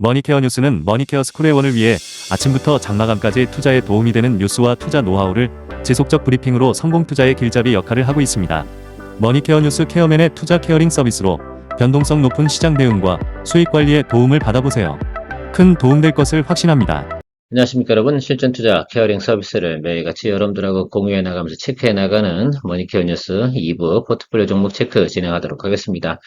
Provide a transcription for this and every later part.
머니케어 뉴스는 머니케어 스쿨회원을 위해 아침부터 장마감까지 투자에 도움이 되는 뉴스와 투자 노하우를 지속적 브리핑으로 성공 투자의 길잡이 역할을 하고 있습니다. 머니케어 뉴스 케어맨의 투자 케어링 서비스로 변동성 높은 시장 대응과 수익 관리에 도움을 받아보세요. 큰 도움될 것을 확신합니다. 안녕하십니까 여러분. 실전 투자 케어링 서비스를 매일같이 여러분들하고 공유해 나가면서 체크해 나가는 머니케어 뉴스 2부 포트폴리오 종목 체크 진행하도록 하겠습니다.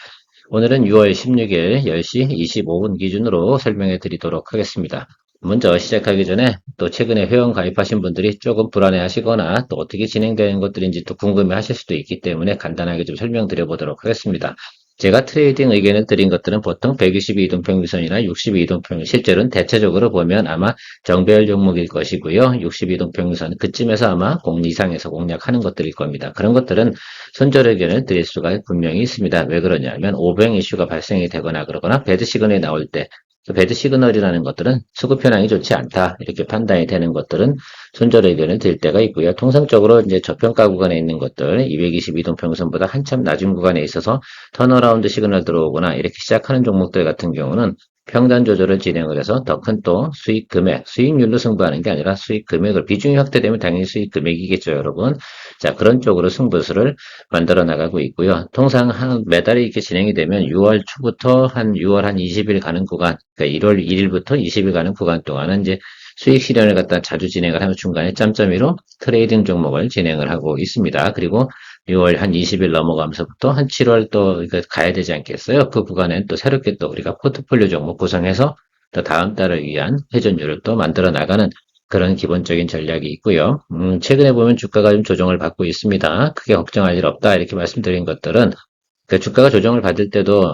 오늘은 6월 16일 10시 25분 기준으로 설명해 드리도록 하겠습니다. 먼저 시작하기 전에 또 최근에 회원 가입하신 분들이 조금 불안해 하시거나 또 어떻게 진행되는 것들인지 또 궁금해 하실 수도 있기 때문에 간단하게 좀 설명드려 보도록 하겠습니다. 제가 트레이딩 의견을 드린 것들은 보통 122이동 평균선이나 62이동 평균, 실제로는 대체적으로 보면 아마 정배열 종목일 것이고요. 62이동 평균선, 그쯤에서 아마 공리 이상에서 공략하는 것들일 겁니다. 그런 것들은 손절 의견을 드릴 수가 분명히 있습니다. 왜 그러냐면 오버행 이슈가 발생이 되거나 그러거나 배드 시그널이 나올 때 배드 시그널이라는 것들은 수급 현황이 좋지 않다 이렇게 판단이 되는 것들은 손절 의견을 드릴 때가 있고요. 통상적으로 이제 저평가 구간에 있는 것들 222동 평선보다 한참 낮은 구간에 있어서 턴어라운드 시그널 들어오거나 이렇게 시작하는 종목들 같은 경우는 평단 조절을 진행을 해서 더 큰 또 수익 금액, 수익률로 승부하는 게 아니라 수익 금액을 비중이 확대되면 당연히 수익 금액이겠죠, 여러분. 자, 그런 쪽으로 승부수를 만들어 나가고 있고요. 통상 매달이 이렇게 진행이 되면 6월 초부터 한 6월 한 20일 가는 구간, 그러니까 1월 1일부터 20일 가는 구간 동안은 이제 수익 실현을 갖다 자주 진행을 하면 중간에 짬짬이로 트레이딩 종목을 진행을 하고 있습니다. 그리고 6월 한 20일 넘어가면서부터 한 7월 또 가야 되지 않겠어요? 그 구간엔 또 새롭게 또 우리가 포트폴리오 종목 구성해서 또 다음 달을 위한 회전율을 또 만들어 나가는 그런 기본적인 전략이 있고요. 최근에 보면 주가가 좀 조정을 받고 있습니다. 크게 걱정할 일 없다 이렇게 말씀드린 것들은 그 주가가 조정을 받을 때도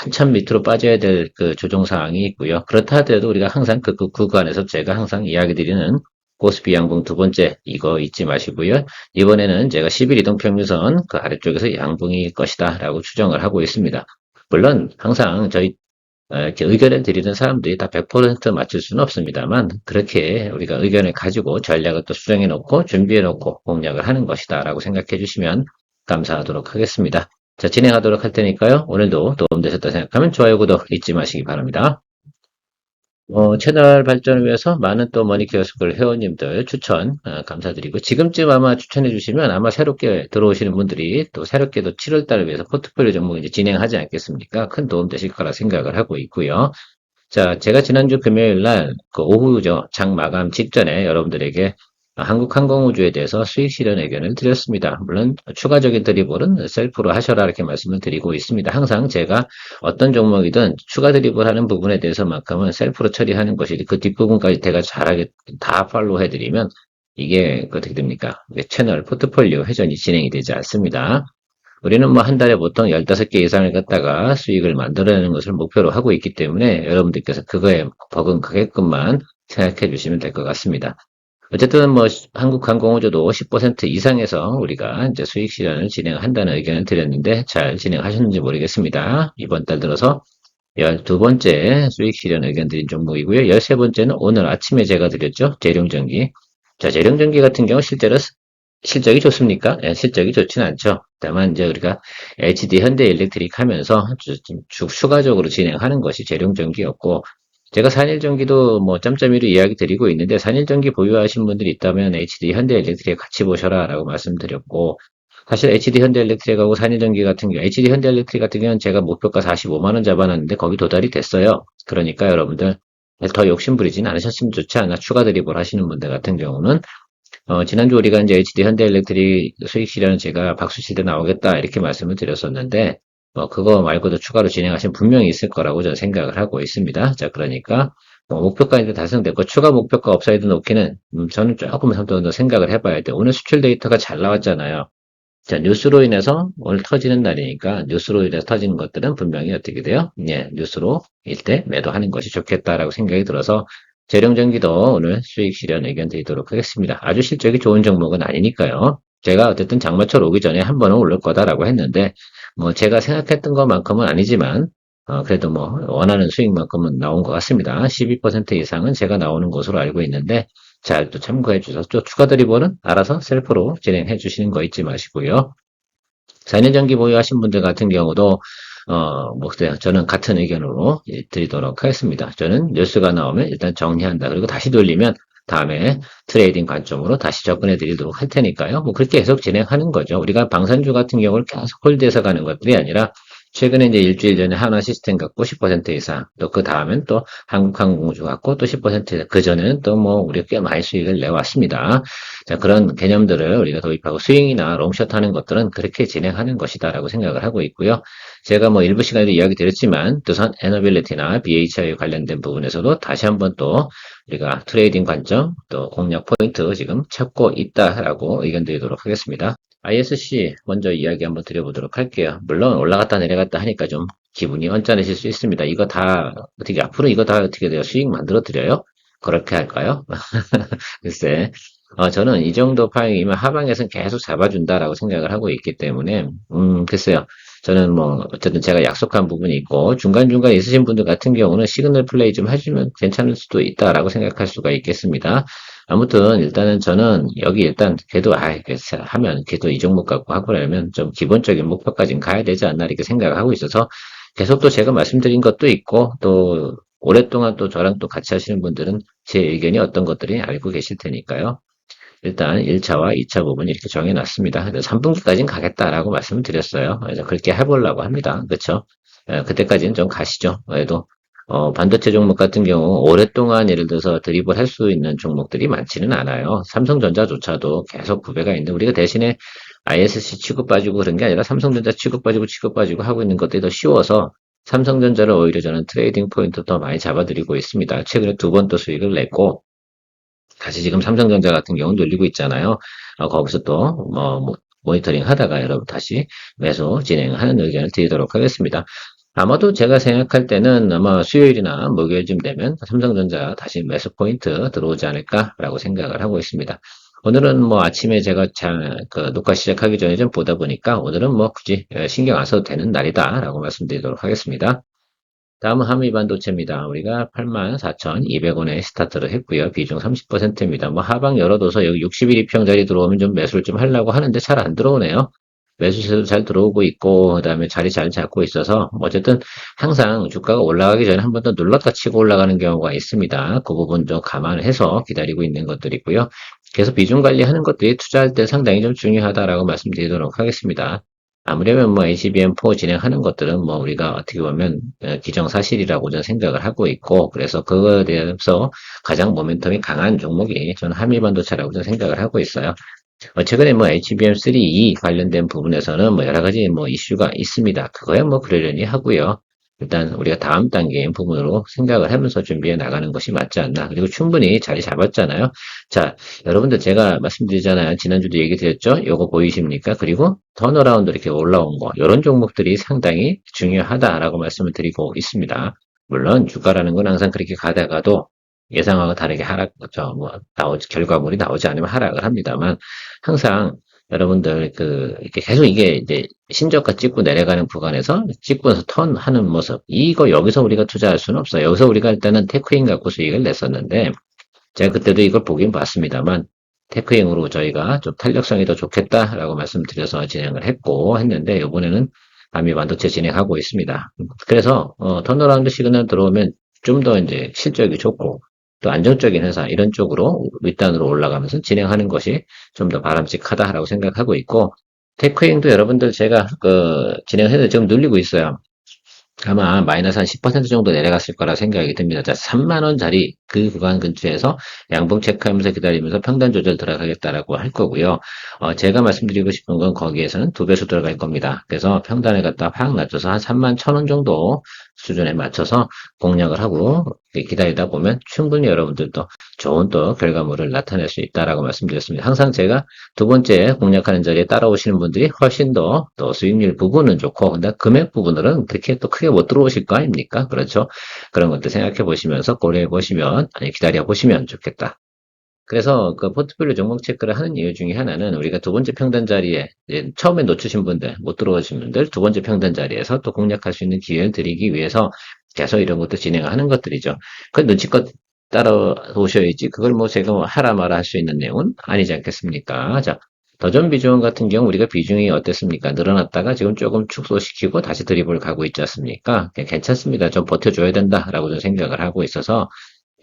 한참 밑으로 빠져야 될 그 조정 사항이 있고요. 그렇다 하더라도 우리가 항상 그 구간에서 제가 항상 이야기 드리는 코스피 양봉 두 번째 이거 잊지 마시고요. 이번에는 제가 10일 이동 평균선 그 아래쪽에서 양봉일 것이다 라고 추정을 하고 있습니다. 물론 항상 저희 이렇게 의견을 드리는 사람들이 다 100% 맞출 수는 없습니다만 그렇게 우리가 의견을 가지고 전략을 또 수정해 놓고 준비해 놓고 공략을 하는 것이다 라고 생각해 주시면 감사하도록 하겠습니다. 자, 진행하도록 할 테니까요. 오늘도 도움되셨다 생각하면 좋아요, 구독 잊지 마시기 바랍니다. 채널 발전을 위해서 많은 또 머니케어 스쿨 회원님들 추천 감사드리고 지금쯤 아마 추천해 주시면 아마 새롭게 들어오시는 분들이 또 새롭게 또 7월달을 위해서 포트폴리오 종목 이제 진행하지 않겠습니까? 큰 도움 되실 거라 생각을 하고 있고요. 자, 제가 지난주 금요일 날 그 오후죠. 장 마감 직전에 여러분들에게 한국항공우주에 대해서 수익 실현 의견을 드렸습니다. 물론 추가적인 드리블은 셀프로 하셔라 이렇게 말씀을 드리고 있습니다. 항상 제가 어떤 종목이든 추가 드리블 하는 부분에 대해서만큼은 셀프로 처리하는 것이 그 뒷부분까지 제가 잘하게 다 팔로우 해드리면 이게 어떻게 됩니까? 채널 포트폴리오 회전이 진행이 되지 않습니다. 우리는 뭐 한 달에 보통 15개 이상을 갖다가 수익을 만들어내는 것을 목표로 하고 있기 때문에 여러분들께서 그거에 버금가게끔만 생각해 주시면 될 것 같습니다. 어쨌든 뭐 한국항공우주도 10% 이상에서 우리가 이제 수익 실현을 진행한다는 의견을 드렸는데 잘 진행하셨는지 모르겠습니다. 이번 달 들어서 12번째 수익 실현 의견 드린 종목이고요. 13번째는 오늘 아침에 제가 드렸죠. 재룡전기. 자, 재룡전기 같은 경우 실제로 실적이 좋습니까? 예, 실적이 좋지는 않죠. 다만 이제 우리가 HD 현대일렉트릭 하면서 추가적으로 진행하는 것이 재룡전기였고 제가 산일전기도 뭐 짬짬이로 이야기 드리고 있는데 산일전기 보유하신 분들이 있다면 HD 현대일렉트릭 같이 보셔라 라고 말씀드렸고 사실 HD 현대일렉트릭하고 산일전기 같은 경우 HD 현대일렉트릭 같은 경우는 제가 목표가 45만원 잡아놨는데 거기 도달이 됐어요. 그러니까 여러분들 더 욕심부리진 않으셨으면 좋지 않아 추가 드리블 하시는 분들 같은 경우는 지난주 우리가 이제 HD 현대일렉트릭 수익 실현은 제가 박수 칠 때 나오겠다 이렇게 말씀을 드렸었는데 그거 말고도 추가로 진행하시면 분명히 있을 거라고 저는 생각을 하고 있습니다. 자, 그러니까 목표가는 달성됐고 추가 목표가 업사이드 놓기는 저는 조금 더 생각을 해봐야 돼요. 오늘 수출 데이터가 잘 나왔잖아요. 자, 뉴스로 인해서 오늘 터지는 날이니까 뉴스로 인해서 터지는 것들은 분명히 어떻게 돼요? 예, 뉴스로 일대 매도하는 것이 좋겠다라고 생각이 들어서 재룡전기도 오늘 수익 실현 의견 드리도록 하겠습니다. 아주 실적이 좋은 종목은 아니니까요. 제가 어쨌든 장마철 오기 전에 한 번은 오를 거다라고 했는데 뭐 제가 생각했던 것만큼은 아니지만 그래도 뭐 원하는 수익만큼은 나온 것 같습니다. 12% 이상은 제가 나오는 것으로 알고 있는데 잘 또 참고해 주셔서 또 추가 드리블은 알아서 셀프로 진행해 주시는 거 잊지 마시고요. 4년 전기 보유하신 분들 같은 경우도 뭐, 그래요. 저는 같은 의견으로 드리도록 하겠습니다. 저는 뉴스가 나오면 일단 정리한다. 그리고 다시 돌리면 다음에 트레이딩 관점으로 다시 접근해 드리도록 할 테니까요. 뭐, 그렇게 계속 진행하는 거죠. 우리가 방산주 같은 경우를 계속 홀드해서 가는 것들이 아니라 최근에 이제 일주일 전에 한화 시스템 갖고 10% 이상, 또 그 다음엔 또 한국항공우주 갖고 또 10% 이상, 그 전에는 또 뭐 우리가 꽤 많이 수익을 내왔습니다. 자, 그런 개념들을 우리가 도입하고 스윙이나 롱샷 하는 것들은 그렇게 진행하는 것이다라고 생각을 하고 있고요. 제가 뭐 일부 시간에도 이야기 드렸지만 두산 에너빌리티나 BHI 관련된 부분에서도 다시 한번 또 우리가 트레이딩 관점 또 공략 포인트 지금 찾고 있다라고 의견 드리도록 하겠습니다. ISC 먼저 이야기 한번 드려보도록 할게요. 물론 올라갔다 내려갔다 하니까 좀 기분이 언짢으실 수 있습니다. 이거 다 어떻게 앞으로 이거 다 어떻게 돼요? 수익 만들어 드려요? 그렇게 할까요? 글쎄, 저는 이 정도 파행이면 하방에서는 계속 잡아준다라고 생각을 하고 있기 때문에, 글쎄요. 저는 뭐, 어쨌든 제가 약속한 부분이 있고, 중간중간 있으신 분들 같은 경우는 시그널 플레이 좀 해주면 괜찮을 수도 있다라고 생각할 수가 있겠습니다. 아무튼, 일단은 저는 여기 일단, 걔도, 하면, 걔도 이 종목 갖고 하고 나면 좀 기본적인 목표까지는 가야 되지 않나 이렇게 생각을 하고 있어서, 계속 또 제가 말씀드린 것도 있고, 또, 오랫동안 또 저랑 또 같이 하시는 분들은 제 의견이 어떤 것들이 알고 계실 테니까요. 일단 1차와 2차 부분 이렇게 정해놨습니다. 그래서 3분기까지는 가겠다라고 말씀을 드렸어요. 그래서 그렇게 해보려고 합니다. 그렇죠? 그때까지는 좀 가시죠. 그래도 반도체 종목 같은 경우 오랫동안 예를 들어서 드립을 할 수 있는 종목들이 많지는 않아요. 삼성전자조차도 계속 구배가 있는데 우리가 대신에 ISC 취급 빠지고 그런 게 아니라 삼성전자 취급 빠지고 취급 빠지고 하고 있는 것들이 더 쉬워서 삼성전자를 오히려 저는 트레이딩 포인트 더 많이 잡아드리고 있습니다. 최근에 두 번 또 수익을 냈고 다시 지금 삼성전자 같은 경우는 늘리고 있잖아요. 거기서 또, 모니터링 하다가 여러분 다시 매수 진행하는 의견을 드리도록 하겠습니다. 아마도 제가 생각할 때는 아마 수요일이나 목요일쯤 되면 삼성전자 다시 매수 포인트 들어오지 않을까라고 생각을 하고 있습니다. 오늘은 뭐 아침에 제가 그 녹화 시작하기 전에 좀 보다 보니까 오늘은 뭐 굳이 신경 안 써도 되는 날이다라고 말씀드리도록 하겠습니다. 다음은 한미반도체입니다. 우리가 84,200원에 스타트를 했고요. 비중 30%입니다. 뭐 하방 열어둬서 여기 61 입평자리 들어오면 좀 매수를 좀 하려고 하는데 잘 안 들어오네요. 매수세도 잘 들어오고 있고 그다음에 자리 잘 잡고 있어서 어쨌든 항상 주가가 올라가기 전에 한 번 더 눌렀다 치고 올라가는 경우가 있습니다. 그 부분 좀 감안해서 기다리고 있는 것들이고요. 계속 비중 관리하는 것들이 투자할 때 상당히 좀 중요하다라고 말씀드리도록 하겠습니다. 아무래면 뭐 HBM4 진행하는 것들은 뭐 우리가 어떻게 보면 기정사실이라고 저는 생각을 하고 있고 그래서 그거에 대해서 가장 모멘텀이 강한 종목이 저는 한미반도체라고 저는 생각을 하고 있어요. 최근에 뭐 HBM3E 관련된 부분에서는 뭐 여러 가지 뭐 이슈가 있습니다. 그거야 뭐 그러려니 하고요. 일단 우리가 다음 단계인 부분으로 생각을 하면서 준비해 나가는 것이 맞지 않나. 그리고 충분히 자리 잡았잖아요. 자, 여러분들 제가 말씀드리잖아요. 지난주도 얘기 드렸죠? 요거 보이십니까? 그리고 턴어라운드 이렇게 올라온 거. 이런 종목들이 상당히 중요하다라고 말씀을 드리고 있습니다. 물론 주가라는 건 항상 그렇게 가다가도 예상하고 다르게 결과물이 나오지 않으면 하락을 합니다만 항상 여러분들 이렇게 계속 이게 이제 신저가 찍고 내려가는 구간에서 찍고서 턴하는 모습 이거 여기서 우리가 투자할 수는 없어요. 여기서 우리가 일단은 테크인 갖고 수익을 냈었는데 제가 그때도 이걸 보긴 봤습니다만 테크인으로 저희가 좀 탄력성이 더 좋겠다라고 말씀드려서 진행을 했는데 이번에는 아미 반도체 진행하고 있습니다. 그래서 턴어라운드 시그널 들어오면 좀 더 이제 실적이 좋고 또 안정적인 회사 이런 쪽으로 윗단으로 올라가면서 진행하는 것이 좀 더 바람직하다라고 생각하고 있고 테크행도 여러분들 제가 진행해서 지금 늘리고 있어요. 아마 마이너스 한 10% 정도 내려갔을 거라 생각이 듭니다. 자, 3만 원짜리 그 구간 근처에서 양봉 체크하면서 기다리면서 평단 조절 들어가겠다라고 할 거고요. 제가 말씀드리고 싶은 건 거기에서는 두 배수 들어갈 겁니다. 그래서 평단을 갖다 확 낮춰서 한 3만 1,000원 정도 수준에 맞춰서 공략을 하고 기다리다 보면 충분히 여러분들도 좋은 또 결과물을 나타낼 수 있다라고 말씀드렸습니다. 항상 제가 두 번째 공략하는 자리에 따라오시는 분들이 훨씬 더 또 수익률 부분은 좋고 근데 금액 부분으로는 그렇게 또 크게 못 들어오실 거 아닙니까? 그렇죠? 그런 것들 생각해 보시면서 고려해 보시면 아니 기다려 보시면 좋겠다. 그래서 그 포트폴리오 종목 체크를 하는 이유 중에 하나는 우리가 두 번째 평단 자리에 처음에 놓치신 분들, 못 들어오신 분들 두 번째 평단 자리에서 또 공략할 수 있는 기회를 드리기 위해서 계속 이런 것도 진행하는 것들이죠. 그 눈치껏 따라오셔야지 그걸 뭐 제가 뭐 하라 마라 할 수 있는 내용은 아니지 않겠습니까? 자, 더존 비중 같은 경우 우리가 비중이 어땠습니까? 늘어났다가 지금 조금 축소시키고 다시 드립을 가고 있지 않습니까? 괜찮습니다. 좀 버텨줘야 된다라고 좀 생각을 하고 있어서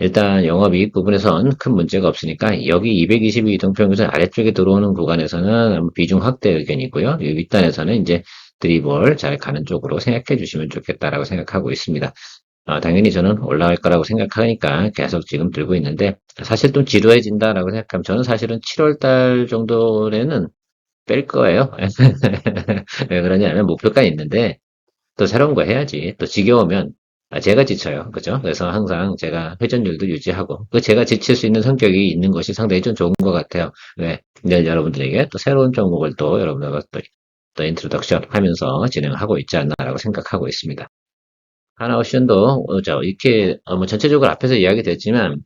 일단 영업이익 부분에선 큰 문제가 없으니까 여기 222 이동평균선 아래쪽에 들어오는 구간에서는 비중 확대 의견이고요. 이 윗단에서는 이제 드리블 잘 가는 쪽으로 생각해 주시면 좋겠다라고 생각하고 있습니다. 당연히 저는 올라갈 거라고 생각하니까 계속 지금 들고 있는데 사실 좀 지루해진다라고 생각하면 저는 사실은 7월 달 정도에는 뺄 거예요. 왜 그러냐면 목표가 있는데 또 새로운 거 해야지. 또 지겨우면 제가 지쳐요. 그죠? 그래서 항상 제가 회전율도 유지하고 그 제가 지칠 수 있는 성격이 있는 것이 상당히 좀 좋은 것 같아요. 왜? 내일 여러분들에게 또 새로운 종목을 또 여러분들과 또 인트로덕션 하면서 진행하고 있지 않나라고 생각하고 있습니다. 하나옵션도 이렇게 뭐 전체적으로 앞에서 이야기됐지만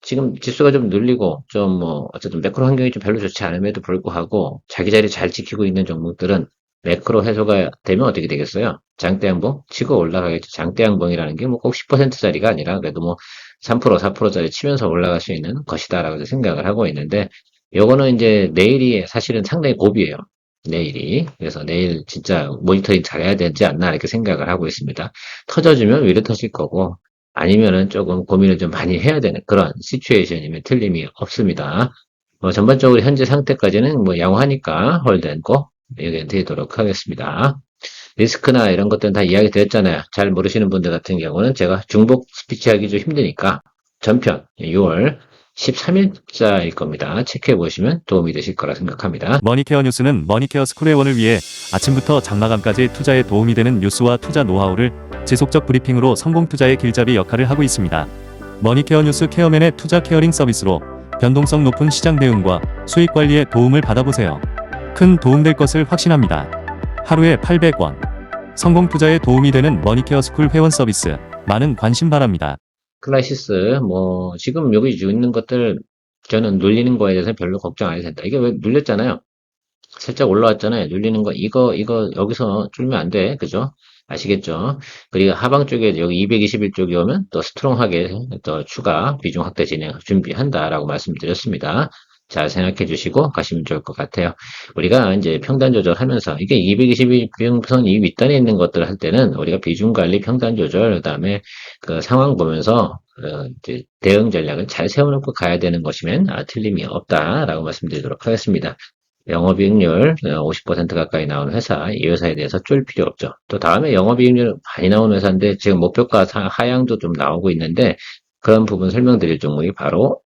지금 지수가 좀 눌리고 좀 뭐 어쨌든 매크로 환경이 좀 별로 좋지 않음에도 불구하고 자기 자리 잘 지키고 있는 종목들은 매크로 해소가 되면 어떻게 되겠어요? 장대 양봉 치고 올라가겠죠. 장대 양봉이라는 게 뭐 꼭 10%짜리가 아니라 그래도 뭐 3%, 4%짜리 치면서 올라갈 수 있는 것이다라고 생각을 하고 있는데 요거는 이제 내일이 사실은 상당히 고비예요. 내일이. 그래서 내일 진짜 모니터링 잘해야 되지 않나 이렇게 생각을 하고 있습니다. 터져주면 위로 터질 거고 아니면은 조금 고민을 좀 많이 해야 되는 그런 시츄에이션이면 틀림이 없습니다. 전반적으로 현재 상태까지는 뭐 양호하니까 홀드앤고 의견 드리도록 하겠습니다. 리스크나 이런 것들은 다 이야기 드렸잖아요. 잘 모르시는 분들 같은 경우는 제가 중복 스피치하기 좀 힘드니까 전편 6월 13일자일 겁니다. 체크해 보시면 도움이 되실 거라 생각합니다. 머니케어 뉴스는 머니케어 스쿨회원을 위해 아침부터 장마감까지 투자에 도움이 되는 뉴스와 투자 노하우를 지속적 브리핑으로 성공 투자의 길잡이 역할을 하고 있습니다. 머니케어 뉴스 케어맨의 투자 케어링 서비스로 변동성 높은 시장 대응과 수익 관리에 도움을 받아보세요. 큰 도움될 것을 확신합니다. 하루에 800원. 성공 투자에 도움이 되는 머니케어 스쿨 회원 서비스. 많은 관심 바랍니다. 클라시스, 뭐, 지금 여기 있는 것들, 저는 눌리는 거에 대해서 별로 걱정 안 해도 된다. 이게 왜 눌렸잖아요. 살짝 올라왔잖아요. 눌리는 거, 이거, 여기서 줄면 안 돼. 그죠? 아시겠죠? 그리고 하방 쪽에 여기 221 쪽이 오면 또 스트롱하게 또 추가 비중 확대 진행 준비한다라고 말씀드렸습니다. 잘 생각해 주시고 가시면 좋을 것 같아요. 우리가 이제 평단 조절하면서 이게 222 비중선 이 윗단에 있는 것들 할 때는 우리가 비중 관리, 평단 조절, 그다음에 그 상황 보면서 이제 대응 전략을 잘 세워놓고 가야 되는 것이면 틀림이 없다라고 말씀드리도록 하겠습니다. 영업이익률 50% 가까이 나오는 회사, 이 회사에 대해서 쫄 필요 없죠. 또 다음에 영업이익률 많이 나오는 회사인데 지금 목표가 하향도 좀 나오고 있는데 그런 부분 설명드릴 종목이 바로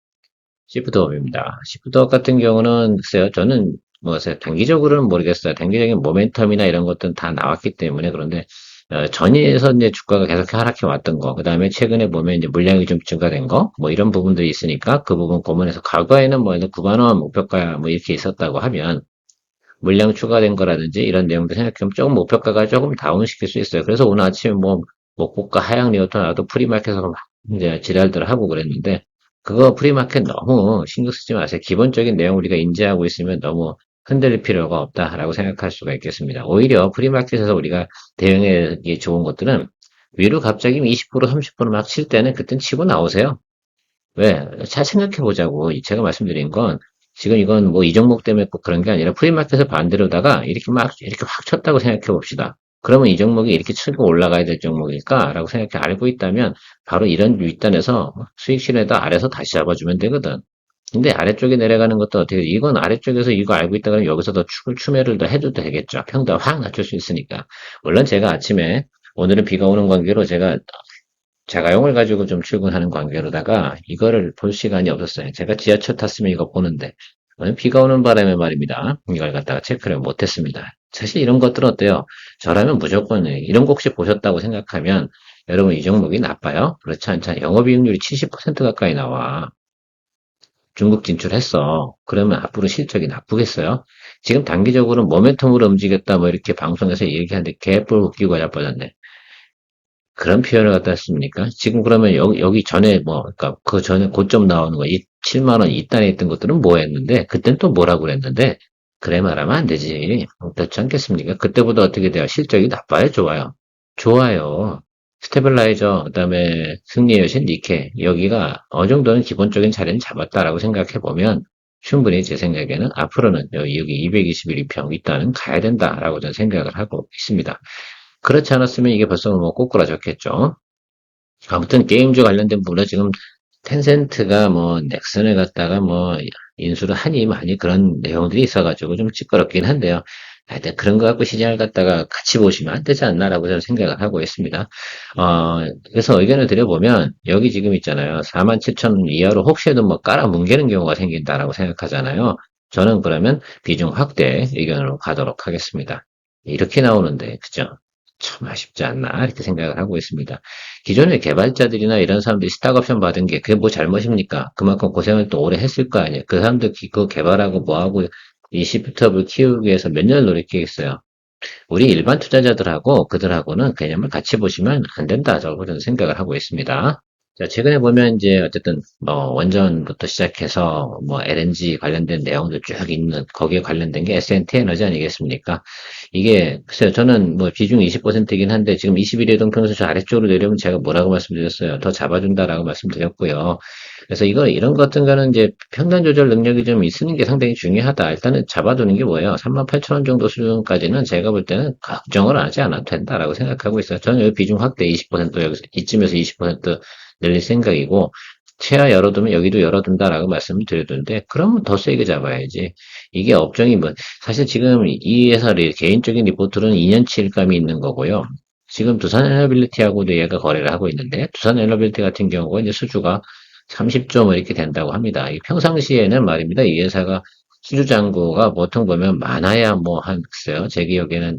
시프트업입니다. 시프트업 같은 경우는 글쎄요, 저는 뭐 단기적으로는 모르겠어요. 단기적인 모멘텀이나 이런 것들은 다 나왔기 때문에 그런데 전일에서 이제 주가가 계속 하락해 왔던 거, 그 다음에 최근에 보면 이제 물량이 좀 증가된 거, 뭐 이런 부분들이 있으니까 그 부분 고민해서 과거에는 뭐 9만 원 목표가 뭐 이렇게 있었다고 하면 물량 추가된 거라든지 이런 내용들 생각하면 조금 목표가가 조금 다운시킬 수 있어요. 그래서 오늘 아침에 뭐 목고가 하향 리오터 나도 프리마켓에서 막 이제 지랄들 하고 그랬는데 그거 프리마켓 너무 신경 쓰지 마세요. 기본적인 내용 우리가 인지하고 있으면 너무 흔들릴 필요가 없다라고 생각할 수가 있겠습니다. 오히려 프리마켓에서 우리가 대응하기 좋은 것들은 위로 갑자기 20% 30%막 칠 때는 그땐 치고 나오세요. 왜? 잘 생각해 보자고. 제가 말씀드린 건 지금 이건 뭐 이 종목 때문에 꼭 그런 게 아니라 프리마켓을 반대로다가 이렇게 확 쳤다고 생각해 봅시다. 그러면 이 종목이 이렇게 치고 올라가야 될 종목일까? 라고 생각해 알고 있다면 바로 이런 윗단에서 수익 실에다 아래서 다시 잡아주면 되거든. 근데 아래쪽에 내려가는 것도 어떻게, 이건 아래쪽에서 이거 알고 있다 그러면 여기서 더 추매를 더 해도 되겠죠. 평도 확 낮출 수 있으니까. 물론 제가 아침에 오늘은 비가 오는 관계로 제가 자가용을 가지고 좀 출근하는 관계로다가 이거를 볼 시간이 없었어요. 제가 지하철 탔으면 이거 보는데 비가 오는 바람에 말입니다. 이걸 갖다가 체크를 못했습니다. 사실 이런 것들은 어때요? 저라면 무조건 이런 거 혹시 보셨다고 생각하면 여러분 이 종목이 나빠요? 그렇지 않잖아요. 영업이익률이 70% 가까이 나와. 중국 진출했어. 그러면 앞으로 실적이 나쁘겠어요? 지금 단기적으로 모멘텀으로 움직였다 뭐 이렇게 방송에서 얘기하는데 개뿔 웃기고 자빠졌네. 그런 표현을 갖다 했습니까? 지금 그러면 여기 전에 뭐, 그러니까 그 전에 고점 나오는 거, 이 7만 원 이단에 있던 것들은 뭐 했는데, 그땐 또 뭐라고 그랬는데, 그래 말하면 안 되지. 그렇지 않겠습니까? 그때보다 어떻게 돼요? 실적이 나빠요? 좋아요? 좋아요. 스테빌라이저, 그 다음에 승리의 여신 니케, 여기가 어느 정도는 기본적인 자리는 잡았다라고 생각해 보면, 충분히 제 생각에는 앞으로는 여기 221평 일단은 가야 된다라고 저는 생각을 하고 있습니다. 그렇지 않았으면 이게 벌써 뭐 꼬꾸라졌겠죠. 아무튼 게임주 관련된 부분은 지금 텐센트가 뭐 넥슨을 갖다가 뭐 인수를 하니 많이 그런 내용들이 있어가지고 좀 찌끄럽긴 한데요. 하여튼 그런 거 갖고 시장을 갖다가 같이 보시면 안 되지 않나라고 저는 생각을 하고 있습니다. 그래서 의견을 드려보면 여기 지금 있잖아요. 47,000 이하로 혹시라도 뭐 깔아 뭉개는 경우가 생긴다라고 생각하잖아요. 저는 그러면 비중 확대 의견으로 가도록 하겠습니다. 이렇게 나오는데 그죠? 참 아쉽지 않나 이렇게 생각을 하고 있습니다. 기존의 개발자들이나 이런 사람들이 스탁옵션 받은 게 그게 뭐 잘못입니까? 그만큼 고생을 또 오래 했을 거 아니에요. 그 사람들 그거 개발하고 뭐하고 이 시프트업을 키우기 위해서 몇 년을 노력했겠어요. 우리 일반 투자자들하고 그들하고는 개념을 같이 보시면 안 된다. 저는 생각을 하고 있습니다. 자, 최근에 보면 이제 어쨌든 뭐 원전부터 시작해서 뭐 LNG 관련된 내용도 쭉 있는 거기에 관련된 게 S&T 에너지 아니겠습니까? 이게 글쎄요, 저는 뭐 비중 20%이긴 한데 지금 21일 동평에서 저 아래쪽으로 내려오면 제가 뭐라고 말씀드렸어요? 더 잡아준다라고 말씀드렸고요. 그래서 이런 것 같은 거는 이제 평단 조절 능력이 좀 있는 게 상당히 중요하다. 일단은 잡아두는 게 뭐예요? 38,000원 정도 수준까지는 제가 볼 때는 걱정을 하지 않아도 된다라고 생각하고 있어요. 저는 여기 비중 확대 20% 여기서 이쯤에서 20% 늘릴 생각이고 최하 열어두면 여기도 열어둔다라고 말씀을 드렸는데 그러면 더 세게 잡아야지. 이게 업종이 뭐 사실 지금 이 회사의 개인적인 리포트로는 2년치 일감이 있는 거고요. 지금 두산 에너빌리티하고도 얘가 거래를 하고 있는데 두산 에너빌리티 같은 경우가 이제 수주가 30조 뭐 이렇게 된다고 합니다. 이 평상시에는 말입니다. 이 회사가 수주 잔고가 보통 보면 많아야 뭐 한 글쎄요. 제 기억에는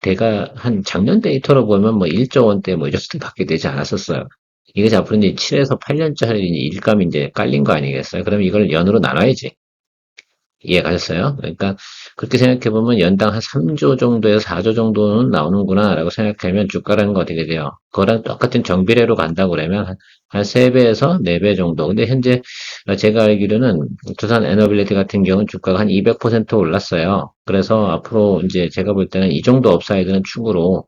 대가 한 작년 데이터로 보면 뭐 1조 원대 뭐 이 정도밖에 되지 않았었어요. 이게 앞으로 이제 7에서 8년짜리 일감이 이제 깔린 거 아니겠어요? 그럼 이걸 연으로 나눠야지. 이해가셨어요? 그러니까 그렇게 생각해 보면 연당 한 3조 정도에서 4조 정도는 나오는구나라고 생각하면 주가라는 거 어떻게 돼요? 그거랑 똑같은 정비례로 간다고 그러면 한 3배에서 4배 정도. 근데 현재 제가 알기로는 두산 에너빌리티 같은 경우는 주가가 한 200% 올랐어요. 그래서 앞으로 이제 제가 볼 때는 이 정도 업사이드는 충으로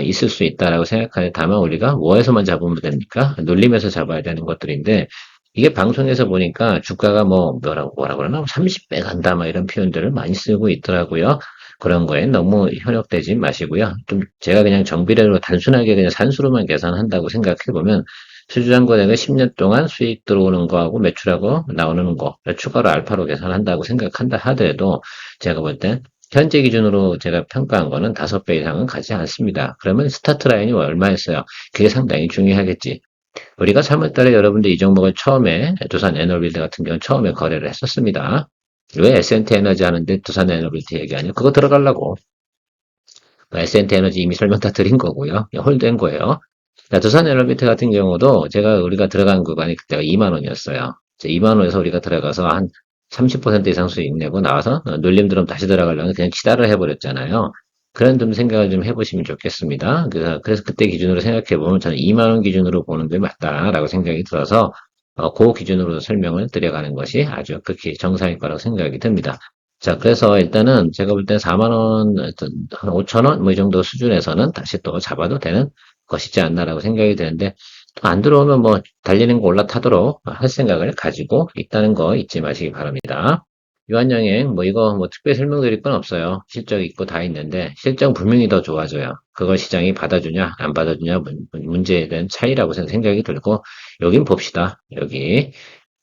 있을 수 있다라고 생각하는데 다만 우리가 뭐에서만 잡으면 됩니까? 눌림에서 잡아야 되는 것들인데 이게 방송에서 보니까 주가가 뭐 뭐라 그러나 30배 간다 막 이런 표현들을 많이 쓰고 있더라고요. 그런 거에 너무 현혹되지 마시고요. 좀 제가 그냥 정비례로 단순하게 그냥 산수로만 계산한다고 생각해 보면 수주잔고액은 10년 동안 수익 들어오는 거하고 매출하고 나오는 거 추가로 알파로 계산한다고 생각한다 하더라도 제가 볼 땐 현재 기준으로 제가 평가한 거는 5배 이상은 가지 않습니다. 그러면 스타트 라인이 얼마였어요? 그게 상당히 중요하겠지. 우리가 3월 달에 여러분들 이 종목을 처음에 두산 에너빌드 같은 경우는 처음에 거래를 했었습니다. 왜 S&T 에너지 하는데 두산 에너빌드 얘기하냐? 그거 들어가려고. S&T 에너지 이미 설명 다 드린 거고요. 홀된 거예요. 두산 에너빌드 같은 경우도 우리가 들어간 구간이 그때가 2만 원이었어요. 2만 원에서 우리가 들어가서 한 30% 이상 수익 내고 나와서 눌림 들으면 다시 들어가려면 그냥 치달을 해버렸잖아요. 그런 좀 생각을 좀 해보시면 좋겠습니다. 그래서 그때 기준으로 생각해보면 저는 2만 원 기준으로 보는 게 맞다라고 생각이 들어서 그 기준으로 설명을 드려가는 것이 아주 극히 정상일 거라고 생각이 듭니다. 자, 그래서 일단은 제가 볼 때 4만 원, 한 5천 원, 뭐 이 정도 수준에서는 다시 또 잡아도 되는 것이지 않나라고 생각이 되는데, 또 안 들어오면 뭐 달리는 거 올라타도록 할 생각을 가지고 있다는 거 잊지 마시기 바랍니다. 유한양행, 뭐 이거 뭐 특별히 설명드릴 건 없어요. 실적 있고 다 있는데, 실적 분명히 더 좋아져요. 그걸 시장이 받아주냐, 안 받아주냐, 문제에 대한 차이라고 생각이 들고, 여긴 봅시다. 여기.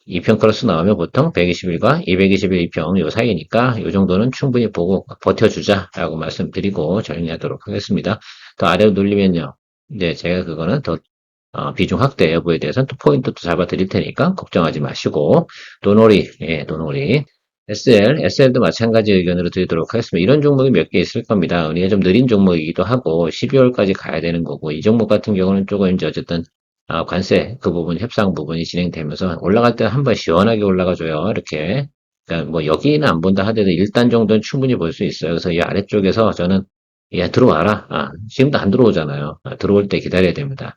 2평 크로스 나오면 보통 121과 221 2평 요 사이니까 요 정도는 충분히 보고 버텨주자라고 말씀드리고 정리하도록 하겠습니다. 더 아래로 눌리면요. 이제 제가 그거는 더 비중 확대 여부에 대해서는 또 포인트 또 잡아 드릴 테니까 걱정하지 마시고 도놀이, 예, 도놀이. SL도 마찬가지 의견으로 드리도록 하겠습니다. 이런 종목이 몇 개 있을 겁니다. 우리가 좀 느린 종목이기도 하고 12월까지 가야 되는 거고 이 종목 같은 경우는 조금 이제 어쨌든 관세 그 부분 협상 부분이 진행되면서 올라갈 때 한번 시원하게 올라가줘요. 이렇게. 그러니까 뭐 여기는 안 본다 하더라도 일단 정도는 충분히 볼 수 있어요. 그래서 이 아래쪽에서 저는 야 들어와라. 지금도 안 들어오잖아요. 들어올 때 기다려야 됩니다.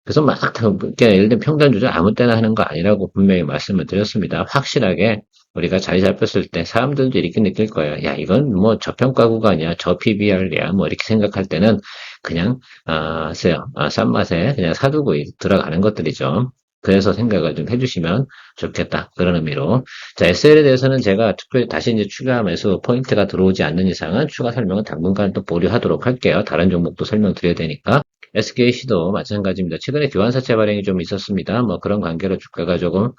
그래서 막 그러니까 예를 들면 평단 조절 아무 때나 하는 거 아니라고 분명히 말씀을 드렸습니다. 확실하게 우리가 자리 잡혔을 때 사람들도 이렇게 느낄 거예요. 야 이건 뭐 저평가 구간이야, 저 PBR이야, 뭐 이렇게 생각할 때는 그냥 글쎄요, 싼 맛에 그냥 사두고 들어가는 것들이죠. 그래서 생각을 좀 해주시면 좋겠다. 그런 의미로. 자, SL에 대해서는 제가 특별히 다시 이제 추가 매수 포인트가 들어오지 않는 이상은 추가 설명은 당분간 또 보류하도록 할게요. 다른 종목도 설명드려야 되니까. SKC도 마찬가지입니다. 최근에 교환사채 발행이 좀 있었습니다. 뭐 그런 관계로 주가가 조금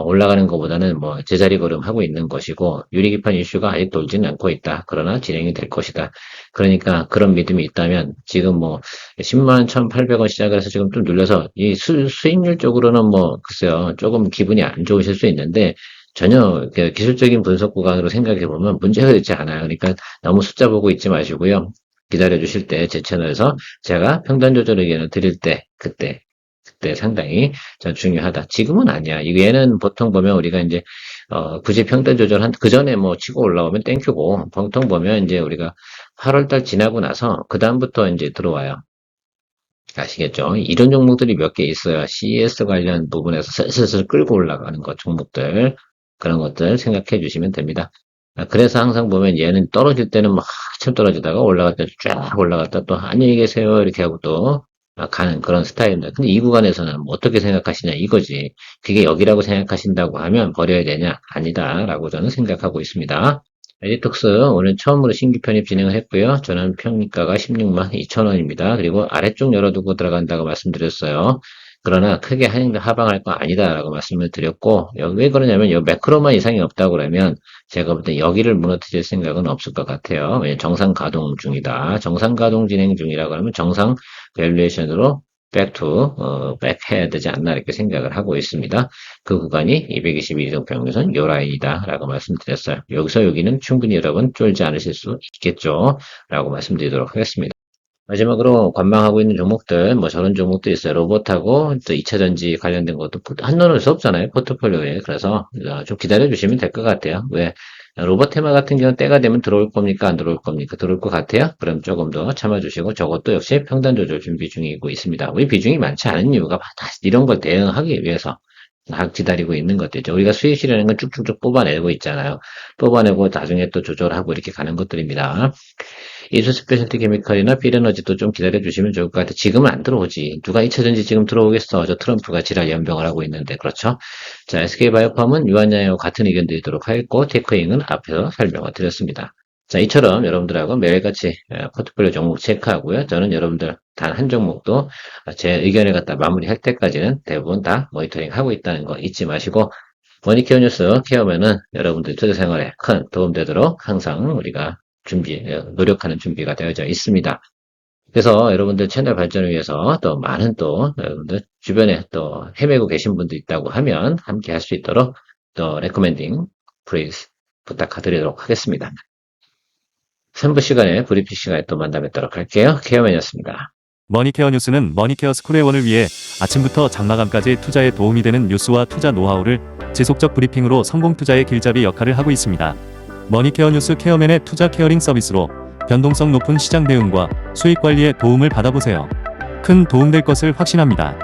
올라가는 것보다는 뭐 제자리 걸음하고 있는 것이고 유리기판 이슈가 아직 돌지는 않고 있다. 그러나 진행이 될 것이다. 그러니까 그런 믿음이 있다면 지금 뭐 10만 1,800원 시작을 해서 지금 좀 눌려서 이 수익률 쪽으로는 뭐 글쎄요 조금 기분이 안 좋으실 수 있는데 전혀 그 기술적인 분석 구간으로 생각해 보면 문제가 되지 않아요. 그러니까 너무 숫자 보고 있지 마시고요. 기다려 주실 때 제 채널에서 제가 평단 조절 의견을 드릴 때 그때 상당히 전 중요하다. 지금은 아니야. 얘는 보통 보면 우리가 이제 굳이 평단 조절한 그 전에 뭐 치고 올라오면 땡큐고 보통 보면 이제 우리가 8월달 지나고 나서 그 다음부터 이제 들어와요. 아시겠죠? 이런 종목들이 몇 개 있어요. CES 관련 부분에서 슬슬 끌고 올라가는 것 종목들 그런 것들 생각해 주시면 됩니다. 그래서 항상 보면 얘는 떨어질 때는 막 한참 떨어지다가 올라갈 때 쫙 올라갔다 또 안녕히 계세요 이렇게 하고 또 가는 그런 스타일입니다. 근데 이 구간에서는 뭐 어떻게 생각하시냐 이거지. 그게 여기라고 생각하신다고 하면 버려야 되냐? 아니다라고 저는 생각하고 있습니다. 에디톡스 오늘 처음으로 신규 편입 진행을 했고요. 저는 평가가 16만 2천원입니다. 그리고 아래쪽 열어두고 들어간다고 말씀드렸어요. 그러나 크게 하방할 거 아니다라고 말씀을 드렸고 왜 그러냐면 이 매크로만 이상이 없다고 그러면 제가 볼 때 여기를 무너뜨릴 생각은 없을 것 같아요. 정상 가동 중이다. 정상 가동 진행 중이라고 하면 정상 밸류에이션으로 백 해야 되지 않나 이렇게 생각을 하고 있습니다. 그 구간이 222동 평균선 요 라인이다 라고 말씀드렸어요. 여기서 여기는 충분히 여러분 쫄지 않으실 수 있겠죠 라고 말씀드리도록 하겠습니다. 마지막으로 관망하고 있는 종목들, 뭐 저런 종목도 있어요. 로봇하고 또 2차전지 관련된 것도 한눈을 수 없잖아요. 포트폴리오에. 그래서 좀 기다려 주시면 될 것 같아요. 왜? 로봇 테마 같은 경우는 때가 되면 들어올 겁니까? 안 들어올 겁니까? 들어올 것 같아요? 그럼 조금 더 참아주시고 저것도 역시 평단 조절 준비 중이고 있습니다. 우리 비중이 많지 않은 이유가 다 이런 걸 대응하기 위해서 막 기다리고 있는 것들이죠. 우리가 수익실이라는 건 쭉쭉쭉 뽑아내고 있잖아요. 뽑아내고 나중에 또 조절하고 이렇게 가는 것들입니다. 이수 스페셜티 케미컬이나 필에너지도 좀 기다려주시면 좋을 것 같아요. 지금은 안 들어오지. 누가 2차전지 지금 들어오겠어. 저 트럼프가 지랄 연병을 하고 있는데. 그렇죠? 자, SK바이오팜은 유한양하고 같은 의견 드리도록 하겠고, 테크잉은 앞에서 설명을 드렸습니다. 자, 이처럼 여러분들하고 매일같이 포트폴리오 종목 체크하고요. 저는 여러분들 단 한 종목도 제 의견을 갖다 마무리할 때까지는 대부분 다 모니터링 하고 있다는 거 잊지 마시고, 머니케어 뉴스 케어면은 여러분들 투자 생활에 큰 도움되도록 항상 우리가 노력하는 준비가 되어져 있습니다. 그래서 여러분들 채널 발전을 위해서 또 많은 또 여러분들 주변에 또 헤매고 계신 분도 있다고 하면 함께 할 수 있도록 또 레코멘딩 플리즈 부탁드리도록 하겠습니다. 3부 시간에 브리핑 시간에 또 만나뵙도록 할게요. 케어맨이었습니다. 머니케어 뉴스는 머니케어 스쿨의 원을 위해 아침부터 장마감까지 투자에 도움이 되는 뉴스와 투자 노하우를 지속적 브리핑으로 성공 투자의 길잡이 역할을 하고 있습니다. 머니케어 뉴스 케어맨의 투자 케어링 서비스로 변동성 높은 시장 대응과 수익 관리에 도움을 받아보세요. 큰 도움될 것을 확신합니다.